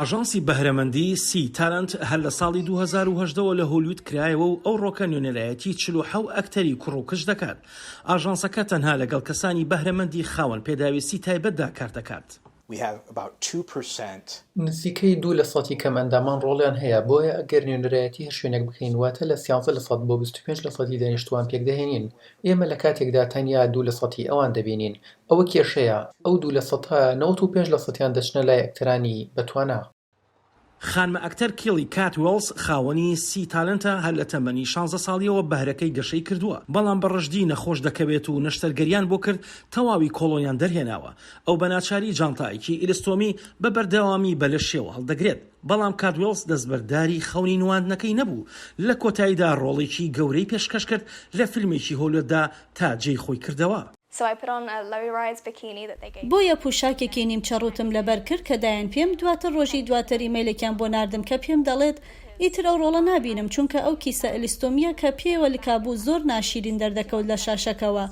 ئاژانسی بەهرەمەندی سی تالنت هەر لە ساڵی 2010 لە هۆلیوود کرایەوە و ئەو ڕۆکە نوێنەرایەتی 47 ئەکتەری کوڕ و کچ دەکات. ئاژانسەکە تەنها لەگەڵ کەسانی بەهرەمەندی خاوەن پێداویستی تایبەتدا کار دەکات. نزیکەی 2% کەم ئەندامان ڕۆڵیان هەیە، بۆیە ئەگەر نوێنەرایەتی هەر شوێنێک بکەین واتە لە 13% بۆ 25% دانیشتوان پێک دەهێنین. ئێمە لە کاتێکدا تەنیا 2% ئەوان دەبینین. ئەوە کێشەیە، ئەو 2% 95% دەچنە لای ئەکتەرانی بەتوانە. خانمە ئەکتەر کێڵی کاتوێلز خاوەنی سی تالنتە هەر لە تەمەنی 16 ساڵیەوە بەهرەکەی گەشەی کردووە، بەڵام بەڕژدی نەخۆش دەکەوێت و نەشتەرگەریان بۆ کرد تەواوی کۆڵۆنیان دەرهێناوە. ئەو بەناچاری جانتایەکی ئیلستۆمی بە بەردەوامی بە لە شێوە هەڵدەگرێت، بەڵام کاتوێلز دەستبەرداری خەونی نواندنەکەی نەبوو. لە کۆتاییدا ڕۆڵێکی گەورەی پێشکەش کرد لە فیلمێکی هۆلیووددا تا جێی خۆی کردەوە. بۆیە پوشاکێکی نیمچەڕوتم لەبەر کرد کە دایان پێم دواتر ڕۆژی دواتر ئیمەیلێکیان بۆ ناردم کە پێم دەڵێت ئیتر ئەو ڕۆڵە نابینم چونکە ئەو کیسە ئەلیستۆمیە کە پێوە لکابوو زۆر ناشیرین دەردەکەوت لە شاشەکەوە،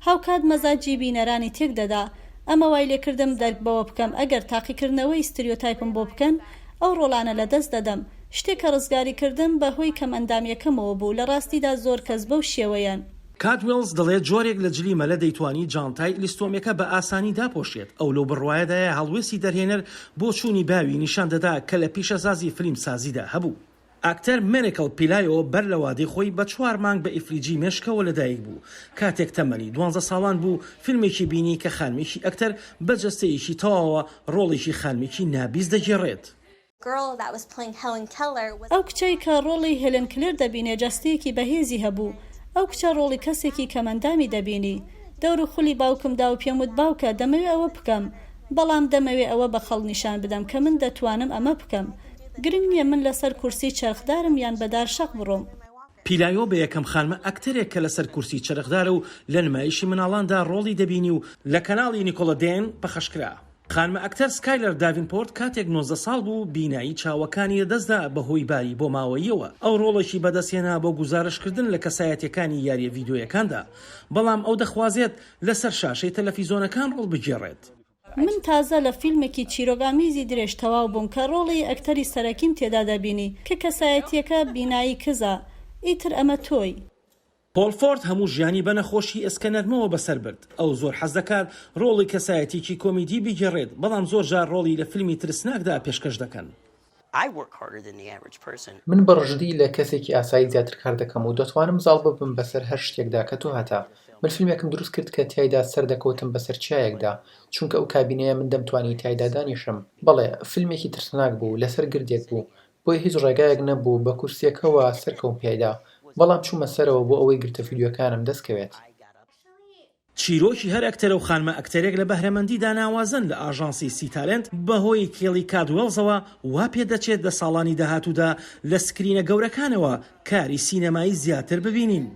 هاوکات مەزاجی بینەرانی تێک دەدا. ئەمە وای لێکردم دەرک بەوە بکەم ئەگەر تاقیکردنەوەی ستریۆتایپم بۆ بکەن ئەو ڕۆڵانە لەدەست دەدەم. شتێکە ڕزگاری کردم بەهۆی کەم ئەندامیەکەمەوە بوو، لە ڕاستیدا زۆر کەس بەو شێوەیەن. کاتوێلز دەڵێت جۆرێک لە جلیمەلە دەیتوانی جانتای ئیلستۆمیەکە بە ئاسانی داپۆشێت. ئەو لەو بڕوایەدایە هەڵوێستی دەرهێنەر بۆ چوونی باوی نیشان دەدا کە لە پیشەسازی فیلم سازیدا هەبوو. ئاکتەر مێنێکل پیلایۆ بەر لە وادەی خۆی بە 4 مانگ بە ئیفلیجی مێشکەوە لەدایک بوو. کاتێک تەمەنی 12 ساڵان بوو فیلمێکی بینی کە خانمێکی ئەکتەر بە جەستەیەکی تەواوە ڕۆڵێکی خانمێکی نابیز دەگێڕێت. ئەو کچەی کە ڕۆڵی هێلن کلێر دەبینێ جەستەیەکی بەهێزی هەبوو. ئەو کچە ڕۆڵی کەسێکی کەمەندامی دەبینی. دەور و خولی باوکمدا و پێم وت باوکە دەمەوێت ئەوە بکەم، بەڵام دەمەوێت ئەوە بە خەڵ نیشان بدەم کە من دەتوانم ئەمە بکەم. گرنگ نییە من لەسەر کورسی چرخدارم یان بەدار شەق بڕۆم. پیلایۆ بە یەکەم خانمە ئەکتەرێک کە لەسەر کورسی چرخدارە و لە نمایشی مناڵاندا ڕۆڵی دەبینی و لە کەناڵی نیکۆلە دێن پەخەشکرا. خانمە ئەکتەر سکایلەر داڤینپۆرت کاتێک 19 ساڵ بوو بینایی چاوەکانی لەدەستدا بەهۆی باری بۆ ماوەیەوە. ئەو ڕۆڵێکی بەدەستێنا بۆ گزارشکردن لە کەسایەتیەکانی یاریە ڤیدیۆیەکاندا، بەڵام ئەو دەخوازێت لەسەر شاشەی تەلەڤیزۆنەکان ڕۆڵ بگێڕێت. من تازە لە فیلمێکی چیرۆگامیزی درێژ تەواو بووم کە ڕۆڵی ئەکتەری سەرەکیم تێدا دەبینی کە کەسایەتیەکە بینایی کزە. ئیتر ئەمە تۆی. پۆل فۆرد هەموو ژیانی بە نەخۆشی ئەسکەنەرمەوە بەسەر برد. ئەو زۆر حەز دەکات ڕۆڵی کەسایەتیکی کۆمیدی بگێڕێت، بەڵام زۆر جار ڕۆڵی لە فیلمی ترسناکدا پێشکەش دەکەن. من بەڕژدی لە کەسێکی ئاسایی زیاتر کار دەکەم و دەتوانم زاڵ ببم بەسەر هەر شتێکدا کە تۆ هەتا. من فیلمێکم دروست کرد کە تایدا سەر دەکەوتم بەسەر چایەکدا چونکە ئەو کابینەیە من دەمتوانی تایدا دانیشم. بەڵێ فیلمێکی ترسناک بوو، لەسەر گردێک بوو، بۆی هیچ ڕێگایەک نەبوو بە کورسیەکەوە سەرکەوم پیادا، بەڵام چوومە سەرەوە بۆ ئەوەی گرتە ڤیدیۆکانم دەستکەوێت. چیرۆکی هەر ئەکتەرە و خانمە ئەکتەرێک لە بەهرەمەندیدا ناوازن لە ئاژانسی سی تالنت بەهۆی کێڵی کاتوێلزەوە وا پێدەچێت لە ساڵانی داهاتوودا لە سکرینە گەورەکانەوە کاری سینەمایی زیاتر ببینین.